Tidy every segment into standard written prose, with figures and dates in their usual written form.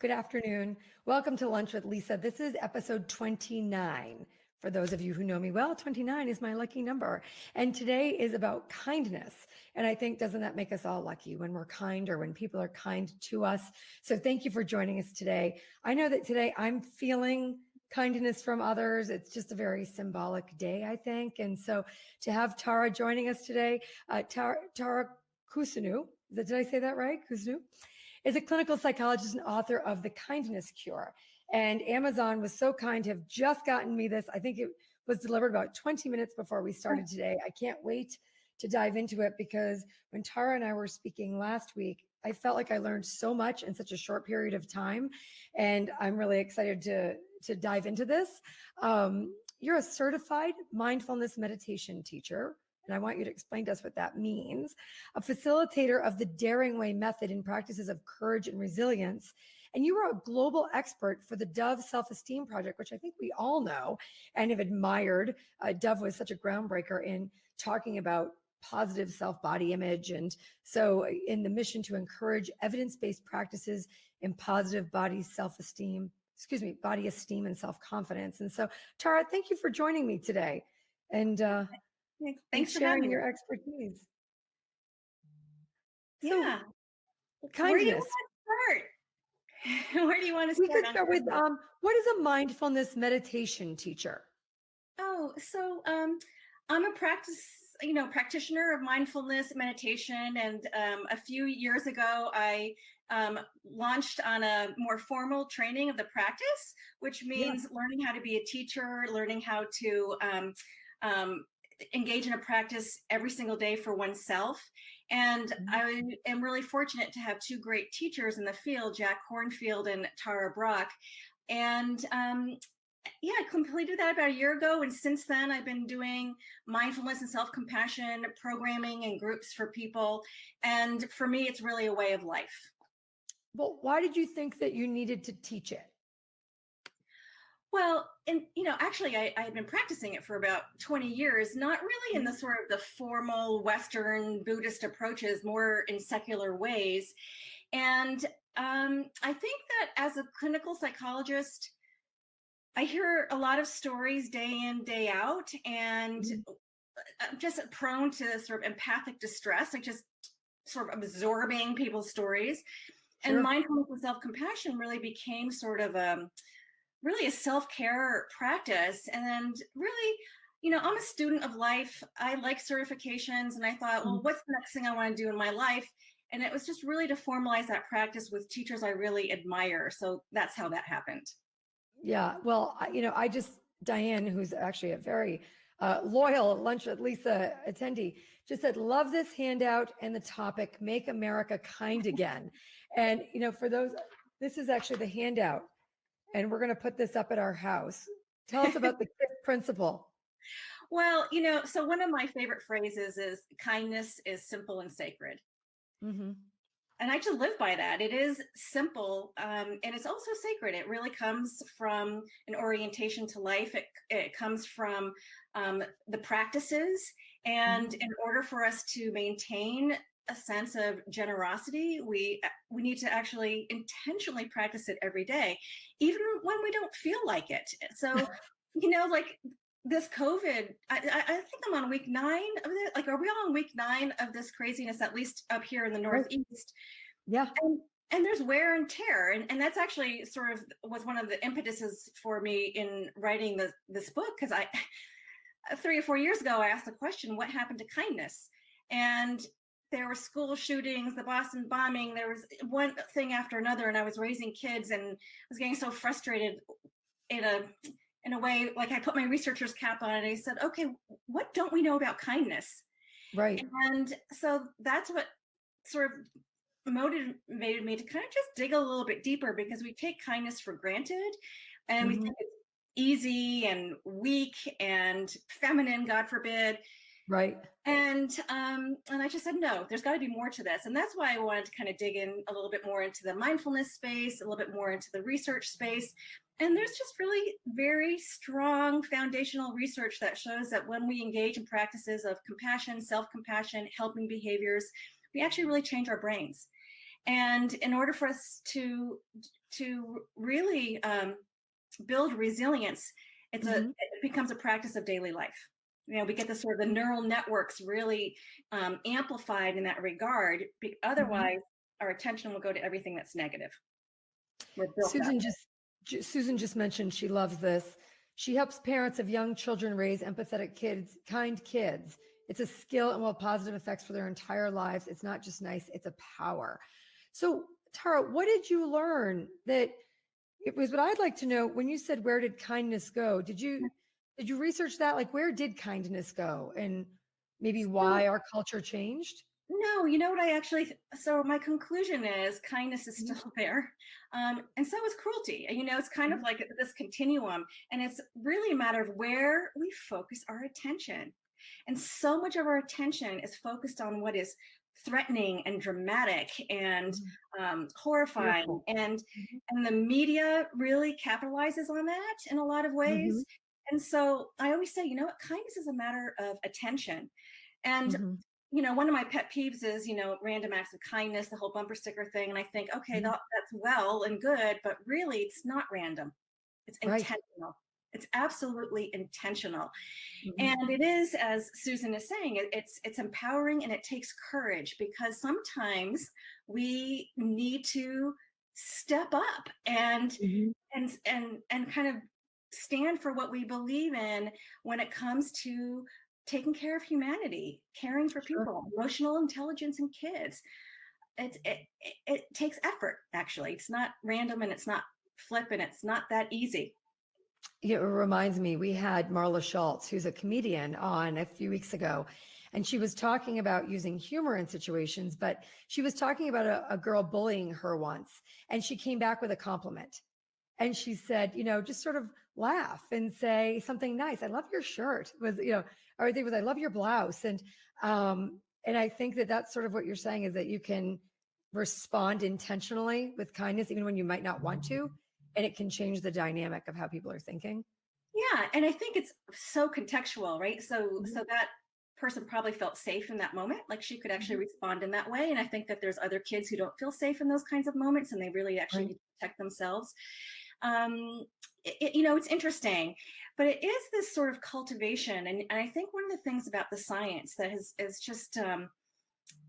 Good afternoon. Welcome to Lunch with Lisa. This is episode 29. For those of you who know me well, 29 is my lucky number. And today is about kindness. And I think, doesn't that make us all lucky when we're kind or when people are kind to us? So thank you for joining us today. I know that today I'm feeling kindness from others. It's just a very symbolic day, I think. And so to have Tara joining us today, Tara Cousineau, did I say that right? Cousineau? Is a clinical psychologist and author of The Kindness Cure. And Amazon was so kind to have just gotten me this. I think it was delivered about 20 minutes before we started today. I can't wait to dive into it because when Tara and I were speaking last week, I felt like I learned so much in such a short period of time. And I'm really excited to dive into this. You're a certified mindfulness meditation teacher, and I want you to explain to us what that means. A facilitator of the Daring Way method in practices of courage and resilience. And you are a global expert for the DOVE Self-Esteem Project, which I think we all know and have admired. DOVE was such a groundbreaker in talking about positive self-body image. And so in the mission to encourage evidence-based practices in positive body esteem and self-confidence. And so, Tara, thank you for joining me today. And Thanks for sharing having your me. expertise. Yeah. Kindness. Where do you want to start? Where do you want to start? We could start with what is a mindfulness meditation teacher? Oh, so I'm a practitioner of mindfulness meditation, and a few years ago I launched on a more formal training of the practice, which means learning how to be a teacher, learning how to engage in a practice every single day for oneself. And I am really fortunate to have two great teachers in the field, Jack Hornfield and Tara Brock. And I completed that about a year ago. And since then, I've been doing mindfulness and self-compassion programming and groups for people. And for me, it's really a way of life. Well, why did you think that you needed to teach it? Well, and actually, I had been practicing it for about 20 years, not really in the sort of the formal Western Buddhist approaches, more in secular ways. And I think that as a clinical psychologist, I hear a lot of stories day in, day out, and I'm just prone to sort of empathic distress, like just sort of absorbing people's stories. Sure. And mindfulness and self-compassion really became sort of really a self-care practice. And really, I'm a student of life. I like certifications. And I thought, well, what's the next thing I want to do in my life? And it was just really to formalize that practice with teachers I really admire. So that's how that happened. Yeah. Well, Diane, who's actually a very loyal Lunch with Lisa attendee, just said, love this handout and the topic, Make America Kind Again. And, for those, this is actually the handout. And we're going to put this up at our house. Tell us about the KISS principle. Well, so one of my favorite phrases is kindness is simple and sacred. Mm-hmm. And I just live by that. It is simple, and it's also sacred. It really comes from an orientation to life. It comes from the practices. And in order for us to maintain a sense of generosity, we need to actually intentionally practice it every day, even when we don't feel like it. So, like this COVID, I think I'm on week 9 of it. Like, are we all on week 9 of this craziness, at least up here in the Northeast? Yeah. And there's wear and tear. And that's actually sort of was one of the impetuses for me in writing this book. Because 3 or 4 years ago, I asked the question, what happened to kindness? And there were school shootings, the Boston bombing, there was one thing after another, and I was raising kids and I was getting so frustrated in a way, like I put my researcher's cap on and I said, okay, what don't we know about kindness? Right. And so that's what sort of motivated me to kind of just dig a little bit deeper, because we take kindness for granted and we think it's easy and weak and feminine, God forbid. Right. And I just said, no, there's got to be more to this. And that's why I wanted to kind of dig in a little bit more into the mindfulness space, a little bit more into the research space. And there's just really very strong foundational research that shows that when we engage in practices of compassion, self-compassion, helping behaviors, we actually really change our brains. And in order for us to really build resilience, Mhm. it becomes a practice of daily life. We get the sort of the neural networks really amplified in that regard. Mhm. Otherwise, our attention will go to everything that's negative. We're built up. Susan just mentioned she loves this. She helps parents of young children raise empathetic kids, kind kids. It's a skill and will have positive effects for their entire lives. It's not just nice, it's a power. So, Tara, what did you learn that it was what I'd like to know when you said where did kindness go? Did you research that? Like where did kindness go and maybe So, why our culture changed? no, you know what I actually, so my conclusion is kindness is Mhm. still there. And so is cruelty. It's kind of Mhm. like this continuum. And it's really a matter of where we focus our attention. And so much of our attention is focused on what is threatening and dramatic and Mhm. horrifying. Fearful. And the media really capitalizes on that in a lot of Mhm. ways. And so I always say, kindness is a matter of attention. And Mhm. one of my pet peeves is, random acts of kindness, the whole bumper sticker thing. And I think, okay, Mhm. that's well and good, but really it's not random. It's Right. intentional. It's absolutely intentional. Mhm. And it is, as Susan is saying, it's empowering and it takes courage because sometimes we need to step up Mhm. and kind of stand for what we believe in when it comes to taking care of humanity, caring for Sure. people, emotional intelligence in kids. It takes effort, actually. It's not random and it's not flippant. It's not that easy. Yeah, it reminds me, we had Marla Schultz, who's a comedian, on a few weeks ago, and she was talking about using humor in situations, but she was talking about a girl bullying her once, and she came back with a compliment. And she said, just sort of laugh and say something nice. I love your shirt was, or I think it was, I love your blouse. And I think that that's sort of what you're saying is that you can respond intentionally with kindness, even when you might not want to, and it can change the dynamic of how people are thinking. Yeah, and I think it's so contextual, right? So Mhm. so that person probably felt safe in that moment, like she could actually Mhm. respond in that way. And I think that there's other kids who don't feel safe in those kinds of moments, and they really actually Right. need to protect themselves. Um, it's interesting, but it is this sort of cultivation, and I think one of the things about the science that is just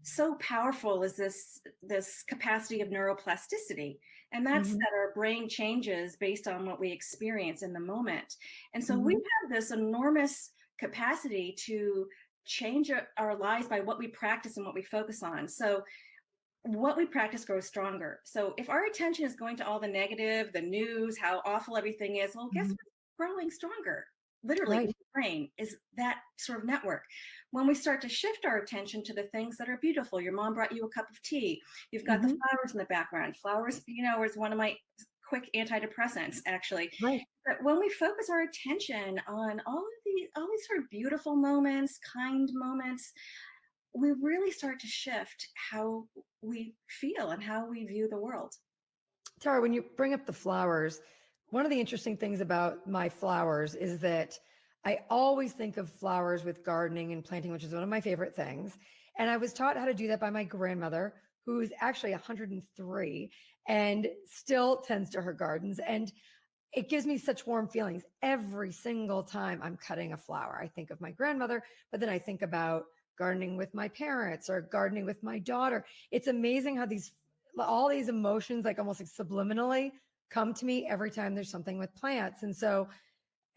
so powerful is this capacity of neuroplasticity, and that's Mhm. that our brain changes based on what we experience in the moment. And so we Mhm. have this enormous capacity to change our lives by what we practice and what we focus on. So what we practice grows stronger. So if our attention is going to all the negative, the news, how awful everything is, well, guess Mhm. what's growing stronger? Literally, in Right. the brain is that sort of network. When we start to shift our attention to the things that are beautiful, your mom brought you a cup of tea. You've got the Mhm. flowers in the background. Flowers, is one of my quick antidepressants, actually. Right. But when we focus our attention on all these sort of beautiful moments, kind moments, we really start to shift how we feel and how we view the world. Tara, when you bring up the flowers, one of the interesting things about my flowers is that I always think of flowers with gardening and planting, which is one of my favorite things. And I was taught how to do that by my grandmother, who's actually 103 and still tends to her gardens. And it gives me such warm feelings every single time I'm cutting a flower. I think of my grandmother, but then I think about gardening with my parents or gardening with my daughter. It's amazing how all these emotions, like almost like subliminally, come to me every time there's something with plants. And so,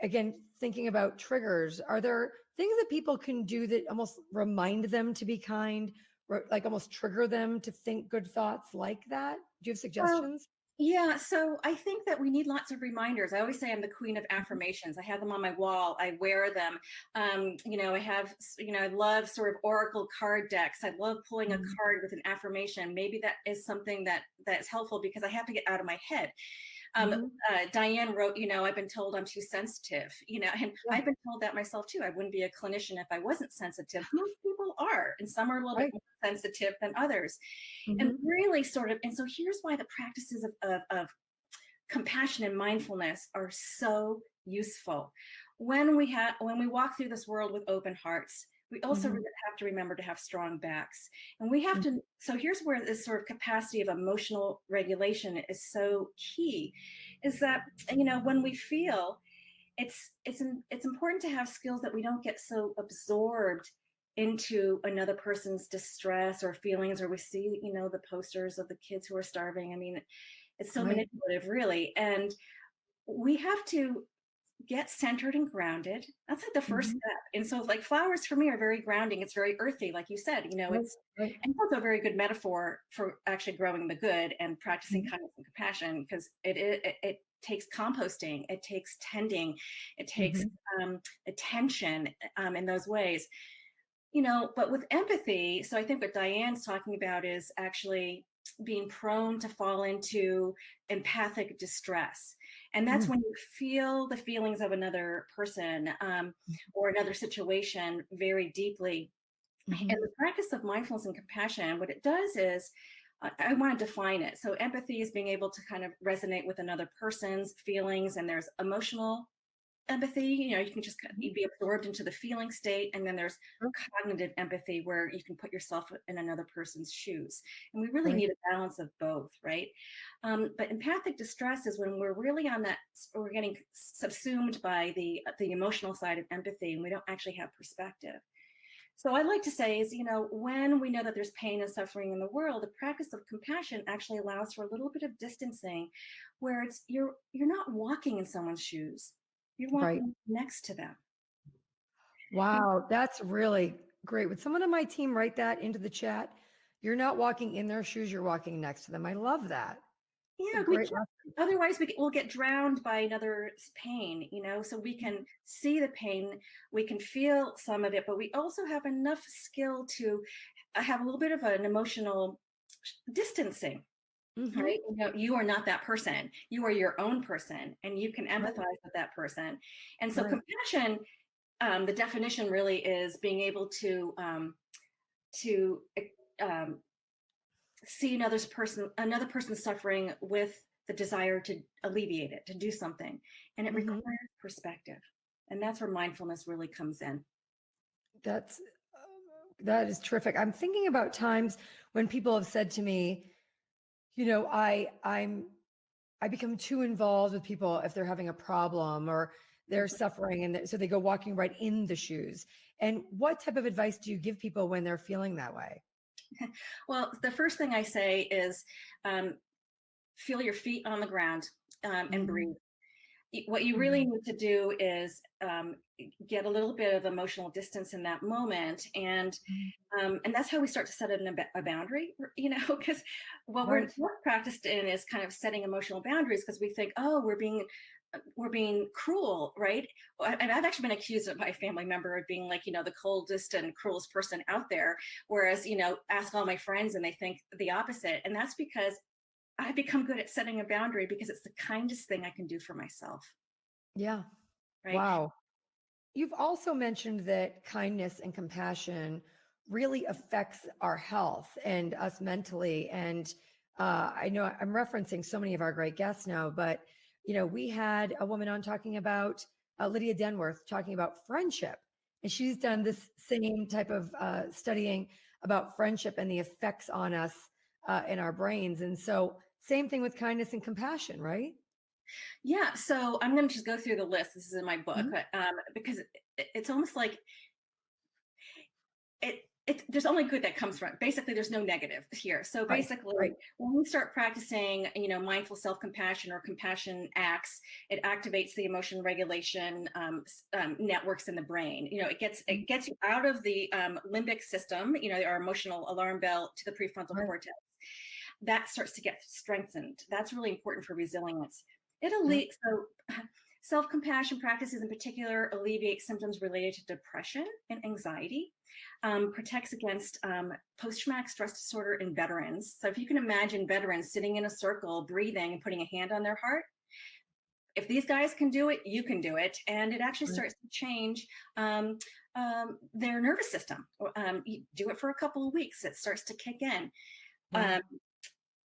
again, thinking about triggers, are there things that people can do that almost remind them to be kind, or like almost trigger them to think good thoughts like that? Do you have Well, suggestions? yeah, so I think that we need lots of reminders. I always say I'm the queen of affirmations. I have them on my wall. I wear them. I have, I love sort of oracle card decks. I love pulling a Mhm. card with an affirmation. Maybe that is something that's helpful because I have to get out of my head. um, Mhm. Diane wrote, I've been told I'm too sensitive, and Yeah. I've been told that myself too. I wouldn't be a clinician if I wasn't sensitive. Most people are, and some are a little bit Right. more sensitive than others. And Mhm. really sort of, and so here's why the practices of compassion and mindfulness are so useful. When we walk through this world with open hearts, we also Mhm. have to remember to have strong backs. And we have to, so here's where this sort of capacity of emotional regulation is so key, is that, when we feel, it's important to have skills that we don't get so absorbed into another person's distress or feelings, or we see, the posters of the kids who are starving. I mean, it's so Right. manipulative, really. And we have to get centered and grounded. That's like the first Mhm. step. And so, like, flowers for me are very grounding. It's very earthy, like you said, Right. Right. and it's also a very good metaphor for actually growing the good and practicing Mhm. kindness and compassion, because it takes composting, it takes tending, it takes Mhm. attention in those ways. But with empathy, so I think what Diane's talking about is actually being prone to fall into empathic distress. And that's Mm. when you feel the feelings of another person, or another situation very deeply. And Mhm. the practice of mindfulness and compassion, what it does is, I want to define it. So empathy is being able to kind of resonate with another person's feelings, and there's emotional empathy, you can just Mhm. you be absorbed into the feeling state, and then there's Sure. cognitive empathy, where you can put yourself in another person's shoes, and we really Right. need a balance of both, right? But empathic distress is when we're really on that, we're getting subsumed by the emotional side of empathy, and we don't actually have perspective. So I'd like to say is, when we know that there's pain and suffering in the world, the practice of compassion actually allows for a little bit of distancing, where it's you're not walking in someone's shoes. You're Right. walking next to them. And Wow, that's really great. Would someone on my team write that into the chat? You're not walking in their shoes, you're walking next to them. I love that. It's a yeah, we great can't, lesson. otherwise we'll get drowned by another's pain, so we can see the pain, we can feel some of it, but we also have enough skill to have a little bit of an emotional distancing. Mhm. Right? You are not that person. You are your own person, and you can Right. empathize with that person. And so, Right. compassion, the definition really is being able to um, see another person's suffering with the desire to alleviate it, to do something, and it Mhm. requires perspective. And that's where mindfulness really comes in. That's that is terrific. I'm thinking about times when people have said to me, I become too involved with people if they're having a problem or they're suffering, and so they go walking right in the shoes. And what type of advice do you give people when they're feeling that way? Well, the first thing I say is, um, feel your feet on the ground, and Mhm. breathe. What you really Mhm. need to do is, get a little bit of emotional distance in that moment, Mhm. and that's how we start to set a boundary, because what we're Right. not practiced in is kind of setting emotional boundaries, because we think, oh, we're being cruel, right? And I've actually been accused by a family member of being, like, the coldest and cruelest person out there, whereas, ask all my friends and they think the opposite, and that's because I've become good at setting a boundary, because it's the kindest thing I can do for myself, Yeah. right? Wow. You've also mentioned that kindness and compassion really affects our health and us mentally. And I know I'm referencing so many of our great guests now, but we had a woman on talking about Lydia Denworth talking about friendship, and she's done this same type of studying about friendship and the effects on us in our brains. And so, same thing with kindness and compassion, right? Yeah, so I'm going to just go through the list. This is in my book, Mhm. because it's almost like there's only good that comes from it. Basically, there's no negative here. So Right, basically, right. when we start practicing, mindful self-compassion or compassion acts, it activates the emotion regulation, networks in the brain. Mhm. It gets you out of the limbic system, our emotional alarm bell, to the prefrontal Right. cortex. That starts to get strengthened. That's really important for resilience. It Yep. so self-compassion practices in particular alleviate symptoms related to depression and anxiety, protects against post-traumatic stress disorder in veterans. So if you can imagine veterans sitting in a circle, breathing and putting a hand on their heart, if these guys can do it, you can do it. And it actually Right. starts to change their nervous system. You do it for a couple of weeks, it starts to kick in. Right. Um,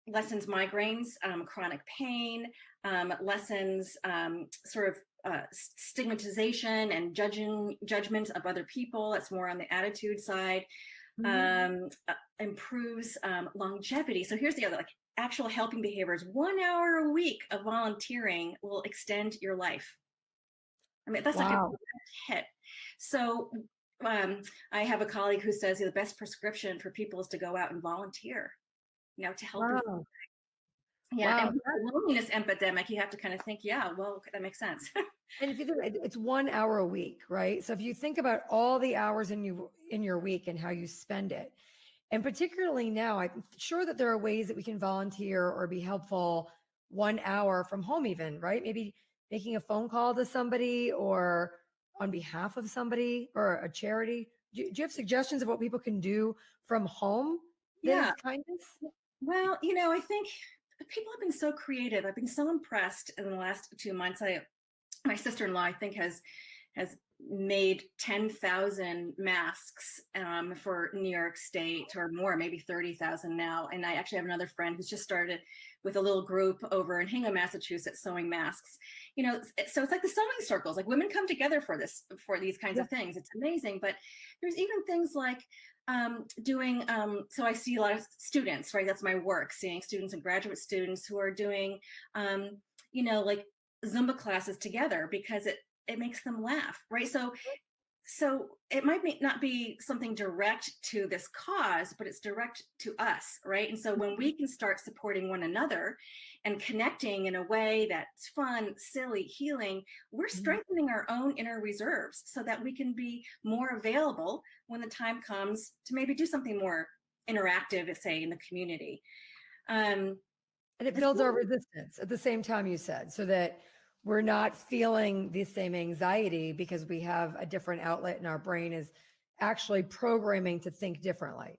Lessens migraines, chronic pain, lessens sort of stigmatization and judgment of other people. That's more on the attitude side. Mhm. Improves longevity. So here's the other, like, actual helping behaviors. 1 hour a week of volunteering will extend your life. I mean, that's like a Wow. hit. So um, I have a colleague who says, the best prescription for people is to go out and volunteer, to help in. Wow. Yeah, and Wow. with the loneliness epidemic, you have to kind of think, yeah, well, that makes sense. And if you think it's 1 hour a week, right? So if you think about all the hours in your week and how you spend it, and particularly now, I'm sure that there are ways that we can volunteer or be helpful 1 hour from home, even, right? Maybe making a phone call to somebody or on behalf of somebody or a charity. Do you have suggestions of what people can do from home that Yeah. is kindness? Well, I think people have been so creative. I've been so impressed in the last 2 months. My sister-in-law, I think, has made 10,000 masks for New York State, or more, maybe 30,000 now. And I actually have another friend who's just started with a little group over in Hingham, Massachusetts, sewing masks. So it's like the sewing circles. Like, women come together for these kinds Yeah. of things. It's amazing. But there's even things like doing. So I see a lot of students, right? That's my work, seeing students and graduate students who are doing, like Zumba classes together, because it makes them laugh, right? So it might not be something direct to this cause, but it's direct to us, right? And so when we can start supporting one another and connecting in a way that's fun, silly, healing, we're Mhm. strengthening our own inner reserves so that we can be more available when the time comes to maybe do something more interactive, say, in the community. Um, And it it's builds our resistance at the same time, you said, so that we're not feeling the same anxiety because we have a different outlet and our brain is actually programming to think differently.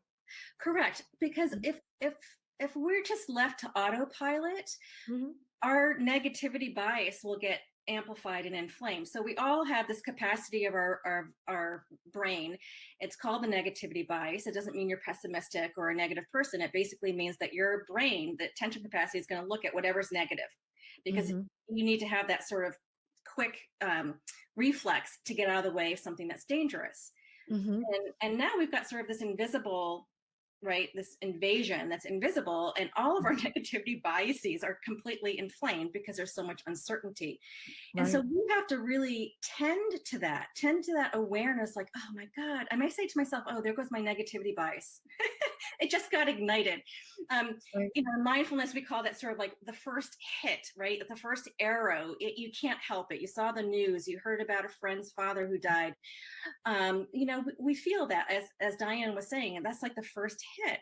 correct, because if we're just left to autopilot, Mhm. our negativity bias will get amplified and inflamed. So we all have this capacity of our brain. It's called the negativity bias. It doesn't mean you're pessimistic or a negative person. It basically means that your brain, the attention capacity, is going to look at whatever's negative, because Mhm. you need to have that sort of quick reflex to get out of the way of something that's dangerous. Mhm. And now we've got sort of this invisible, right, this invasion that's invisible, and all of our negativity biases are completely inflamed because there's so much uncertainty. And so Right. we have to really tend to that awareness, like, oh my God, I might say to myself, oh, there goes my negativity bias. It just got ignited. Right. Mindfulness, we call that sort of like the first hit, right? The first arrow. You can't help it. You saw the news, you heard about a friend's father who died. We feel that, as Diane was saying, and that's like the first hit.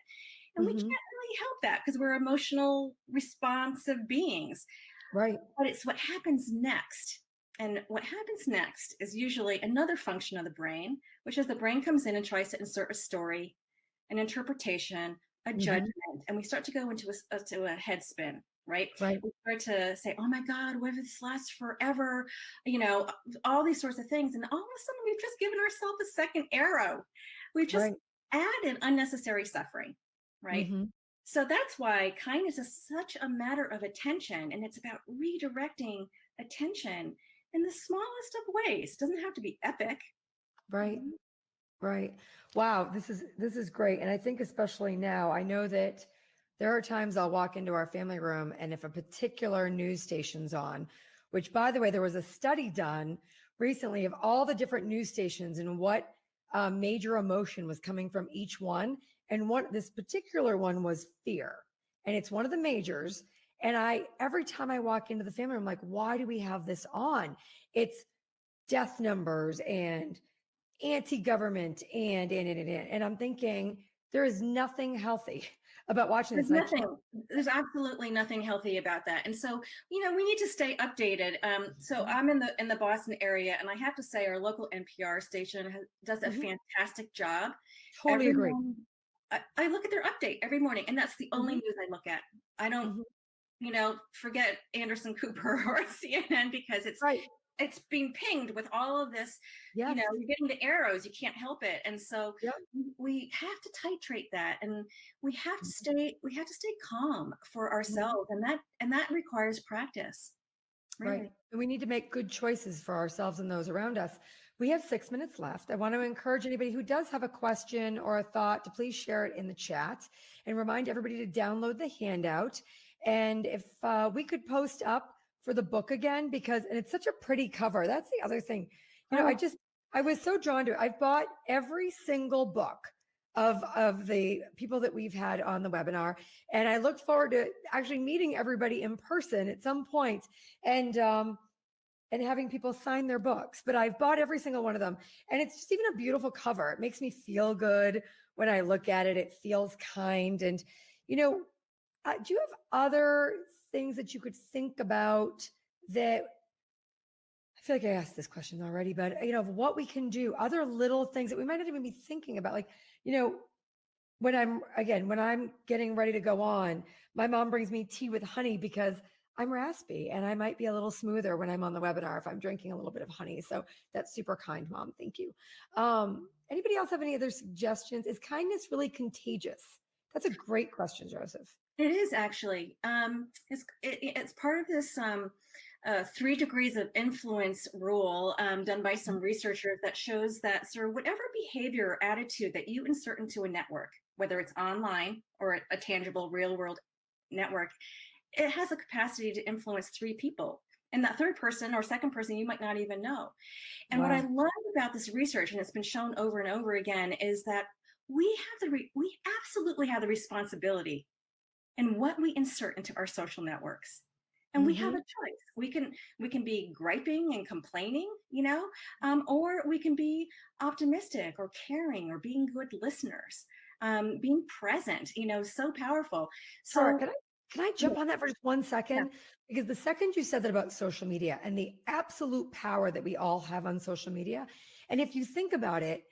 And we can't Mhm. really help that because we're emotional responsive beings. Right. But it's what happens next. And what happens next is usually another function of the brain, which is the brain comes in and tries to insert a story, an interpretation, a judgment, Mhm. and we start to go into a head spin, right? Right. We start to say, oh my God, what if this lasts forever? You know, all these sorts of things. And all of a sudden, we've just given ourselves a second arrow. We've just Right. added unnecessary suffering, right? Mhm. So that's why kindness is such a matter of attention, and it's about redirecting attention in the smallest of ways. It doesn't have to be epic. Right. Mhm. Right. Wow, this is great. And I think especially now, I know that there are times I'll walk into our family room and if a particular news station's on, which by the way, there was a study done recently of all the different news stations and what major emotion was coming from each one. And this particular one was fear. And it's one of the majors. And every time I walk into the family room, I'm like, why do we have this on? It's death numbers and anti-government and I'm thinking there is nothing healthy about watching There's this. And I nothing, can't. there's absolutely nothing healthy about that. And so, we need to stay updated. So Mhm. I'm in the Boston area, and I have to say our local NPR station does a Mhm. fantastic job. Totally Every agree. morning, I look at their update every morning, and that's the only Mhm. news I look at. I don't, Mhm. forget Anderson Cooper or CNN, because Right. it's being pinged with all of this. Yes. You're getting the arrows, you can't help it. And so Yep. we have to titrate that, and we have to stay calm for Mhm. ourselves, and that requires practice. Right. Really. And we need to make good choices for ourselves and those around us. We have 6 minutes left. I want to encourage anybody who does have a question or a thought to please share it in the chat and remind everybody to download the handout. And if we could post up for the book again, because and it's such a pretty cover. That's the other thing. Oh, I was so drawn to it. I've bought every single book of the people that we've had on the webinar. And I look forward to actually meeting everybody in person at some point and having people sign their books. But I've bought every single one of them, and it's just even a beautiful cover. It makes me feel good when I look at it. It feels kind, and you know, do you have other things that you could think about that? I feel like I asked this question already, but of what we can do, other little things that we might not even be thinking about, like when I'm getting ready to go on, my mom brings me tea with honey because I'm raspy and I might be a little smoother when I'm on the webinar if I'm drinking a little bit of honey. So that's super kind, Mom. Thank you. Anybody else have any other suggestions? Is kindness really contagious? That's a great question, Joseph. it is actually. It's part of this 3 degrees of influence rule done by some researchers that shows that sort of whatever behavior or attitude that you insert into a network, whether it's online or a tangible real world network, it has a capacity to influence 3 people. And that third person or second person you might not even know. And Wow. what I love about this research, and it's been shown over and over again, is that we absolutely have the responsibility in what we insert into our social networks. And we have a choice. We can be griping and complaining, or we can be optimistic or caring or being good listeners, being present. So powerful. Tara, So can I jump on that for just 1 second? yeah, Because the second you said that about social media and the absolute power that we all have on social media, and if you think about it,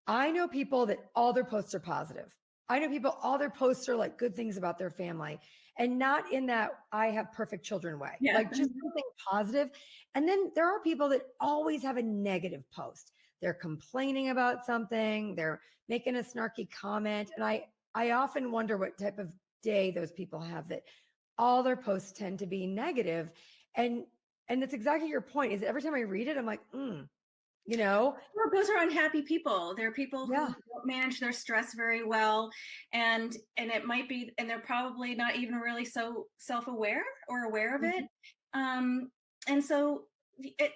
I know people that all their posts are positive. I know people, all their posts are like good things about their family, and not in that I have perfect children way, yeah, like just something positive. And then there are people that always have a negative post. They're complaining about something, they're making a snarky comment. And I often wonder what type of day those people have that all their posts tend to be negative. And that's exactly your point is every time I read it, I'm like, you know, well, those are unhappy people. They're people who yeah. don't manage their stress very well, and it might be, and they're probably not even really so self-aware or aware of it. Mhm. And so it,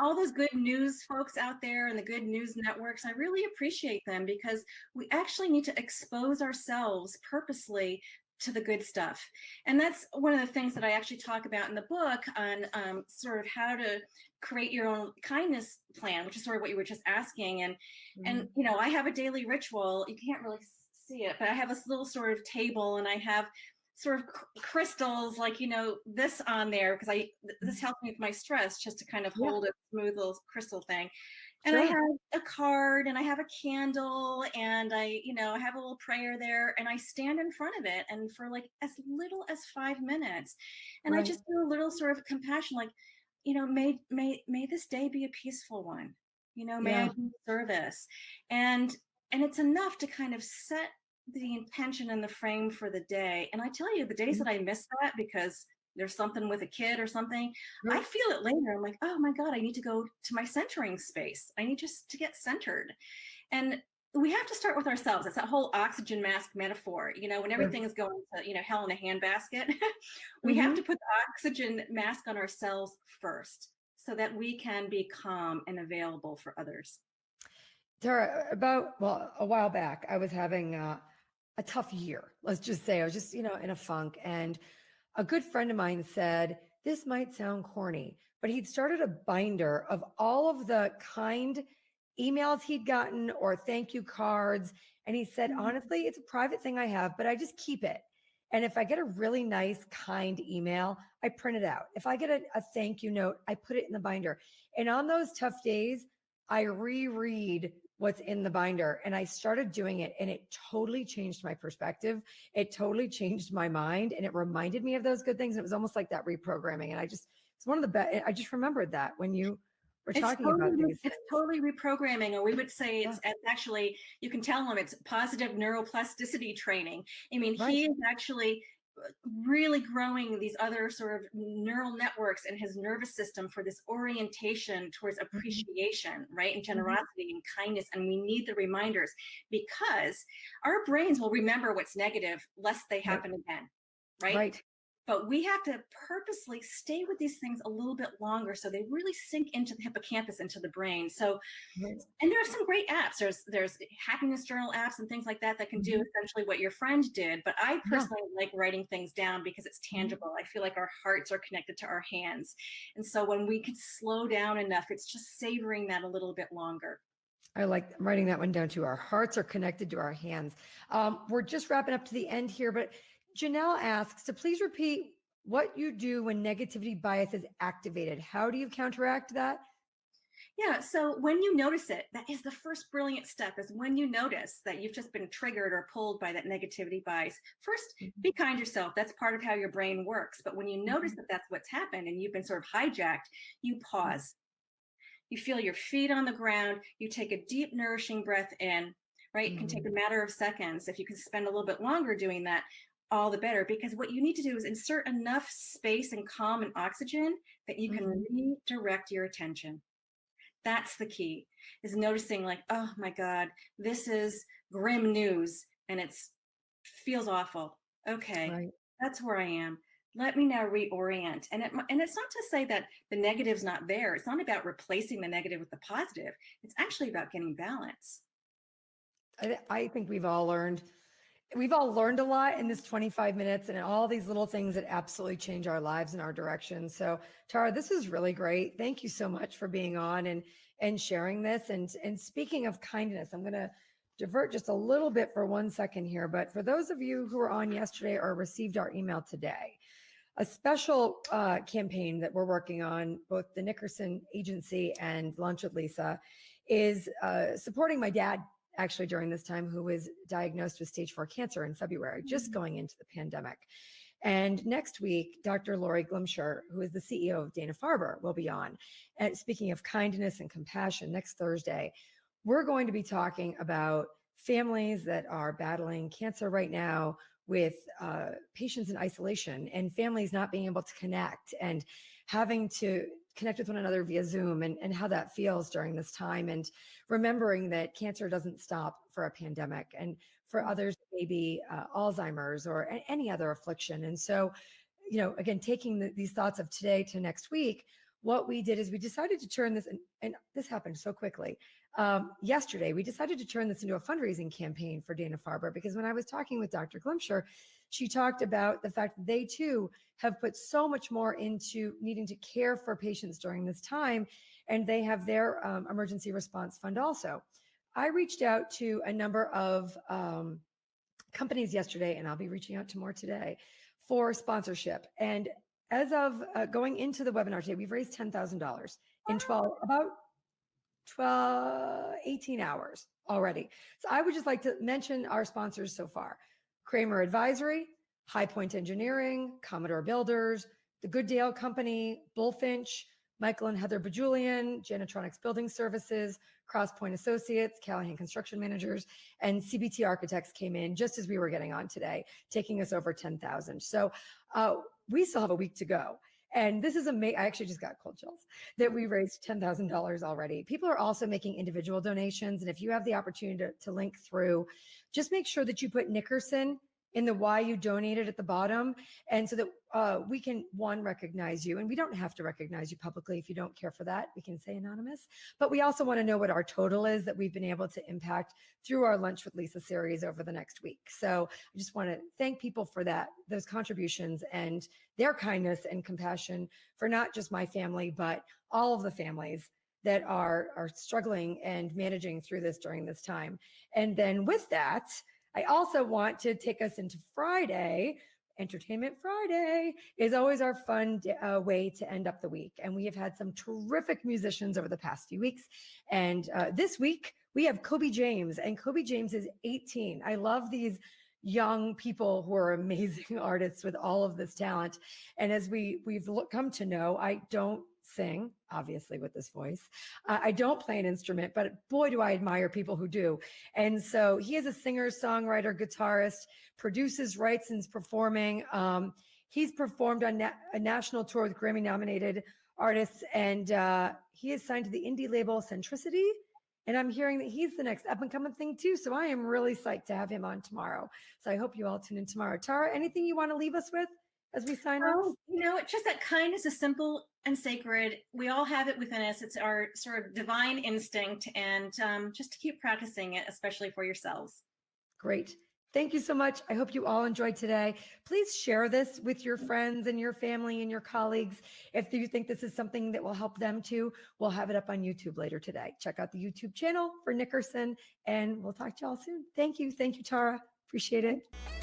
all those good news folks out there and the good news networks, I really appreciate them because we actually need to expose ourselves purposely to the good stuff. And that's one of the things that I actually talk about in the book on sort of how to create your own kindness plan, which is sort of what you were just asking. And Mhm. I have a daily ritual. You can't really see it, but I have this little sort of table, and I have sort of crystals like this on there because this helps me with my stress, just to kind of Yeah, hold a smooth little crystal thing. And I sure. have a card, and I have a candle, and I have a little prayer there, and I stand in front of it, and for like as little as 5 minutes, and I Right. just do a little sort of compassion, like, may this day be a peaceful one. May I Yeah. be of service, and it's enough to kind of set the intention and the frame for the day. And I tell you, the days Mhm. that I miss that because there's something with a kid or something, I Sure. feel it later. I'm like, oh my God, I need to go to my centering space. I need just to get centered. And we have to start with ourselves. It's that whole oxygen mask metaphor. When Sure. everything is going to, hell in a handbasket, we have Mhm. to put the oxygen mask on ourselves first so that we can be calm and available for others. Tara, a while back, I was having a tough year. Let's just say I was just, in a funk. And a good friend of mine said, this might sound corny, but he'd started a binder of all of the kind emails he'd gotten or thank you cards. And he said, honestly, it's a private thing I have, but I just keep it. And if I get a really nice, kind email, I print it out. If I get a thank you note, I put it in the binder. And on those tough days, I reread what's in the binder and I started doing it, and it totally changed my perspective. It totally changed my mind, and it reminded me of those good things. And it was almost like that reprogramming. And it's one of the best. I just remembered that when you were talking about these It's things. totally reprogramming, or we would say Yeah, it's actually, you can tell him it's positive neuroplasticity training. I mean, right. he is actually really growing these other sort of neural networks in his nervous system for this orientation towards appreciation, right? And generosity and kindness. And we need the reminders, because our brains will remember what's negative lest they happen again, right? Right. But we have to purposely stay with these things a little bit longer so they really sink into the hippocampus, into the brain. So, and there are some great apps. There's happiness journal apps and things like that that can do essentially what your friend did. But I personally like writing things down because it's tangible. I feel like our hearts are connected to our hands. And so when we can slow down enough, it's just savoring that a little bit longer. I like writing that one down too. Our hearts are connected to our hands. We're just wrapping up to the end here, but Janelle asks to please repeat what you do when negativity bias is activated. How do you counteract that? Yeah, so when you notice it, that is the first brilliant step, is when you notice that you've just been triggered or pulled by that negativity bias. First, be kind to yourself. That's part of how your brain works. But when you notice that that's what's happened and you've been sort of hijacked, you pause. You feel your feet on the ground. You take a deep, nourishing breath in, right? It can take a matter of seconds. If you can spend a little bit longer doing that, all the better, because what you need to do is insert enough space and calm and oxygen that you can redirect your attention. That's the key, is noticing like, oh my God, this is grim news and it's feels awful. Okay, that's where I am. Let me now reorient. And it's not to say that the negative's not there. It's not about replacing the negative with the positive. It's actually about getting balance. I think we've all learned a lot in this 25 minutes, and all these little things that absolutely change our lives and our direction. So Tara, this is really great. Thank you so much for being on and sharing this. And speaking of kindness, I'm going to divert just a little bit for 1 second here. But for those of you who were on yesterday or received our email today, a special campaign that we're working on, both the Nickerson Agency and Lunch with Lisa, is supporting my dad actually during this time, who was diagnosed with stage 4 cancer in February, just going into the pandemic. And next week, Dr. Lori Glimsher, who is the CEO of Dana-Farber, will be on. And speaking of kindness and compassion, next Thursday, we're going to be talking about families that are battling cancer right now, with patients in isolation and families not being able to connect and having to connect with one another via Zoom, and how that feels during this time, and remembering that cancer doesn't stop for a pandemic, and for others, maybe Alzheimer's or any other affliction. And so, again, taking these thoughts of today to next week, what we did is we decided to turn this, and this happened so quickly. Yesterday, we decided to turn this into a fundraising campaign for Dana-Farber, because when I was talking with Dr. Glimsher, she talked about the fact that they too have put so much more into needing to care for patients during this time, and they have their emergency response fund also. I reached out to a number of companies yesterday, and I'll be reaching out to more today for sponsorship. And as of going into the webinar today, we've raised $10,000 in 18 hours already. So I would just like to mention our sponsors so far: Kramer Advisory, High Point Engineering, Commodore Builders, the Goodale Company, Bullfinch, Michael and Heather Bajulian, Janitronics Building Services, Crosspoint Associates, Callahan Construction Managers, and CBT Architects came in just as we were getting on today, taking us over 10,000. So we still have a week to go. And this is amazing. I actually just got cold chills that we raised $10,000 already. People are also making individual donations. And if you have the opportunity to link through, just make sure that you put Nickerson in the why you donated at the bottom. And so that we can, one, recognize you. And we don't have to recognize you publicly if you don't care for that. We can say anonymous. But we also want to know what our total is that we've been able to impact through our Lunch with Lisa series over the next week. So I just want to thank people for that, those contributions and their kindness and compassion for not just my family, but all of the families that are struggling and managing through this during this time. And then with that, I also want to take us into Friday. Entertainment Friday is always our fun way to end up the week. And we have had some terrific musicians over the past few weeks. And this week we have Kobe James, and Kobe James is 18. I love these young people who are amazing artists with all of this talent. And as we've come to know, I don't sing, obviously, with this voice. I don't play an instrument, but boy, do I admire people who do. And so he is a singer, songwriter, guitarist, produces, writes, and is performing. He's performed on a national tour with Grammy-nominated artists, and he is signed to the indie label Centricity. And I'm hearing that he's the next up-and-coming thing too. So I am really psyched to have him on tomorrow. So I hope you all tune in tomorrow. Tara, anything you want to leave us with as we sign off? Oh, it's just that kindness is simple and sacred. We all have it within us. It's our sort of divine instinct, and just to keep practicing it, especially for yourselves. Great. Thank you so much. I hope you all enjoyed today. Please share this with your friends and your family and your colleagues. If you think this is something that will help them too, we'll have it up on YouTube later today. Check out the YouTube channel for Nickerson, and we'll talk to you all soon. Thank you. Thank you, Tara. Appreciate it.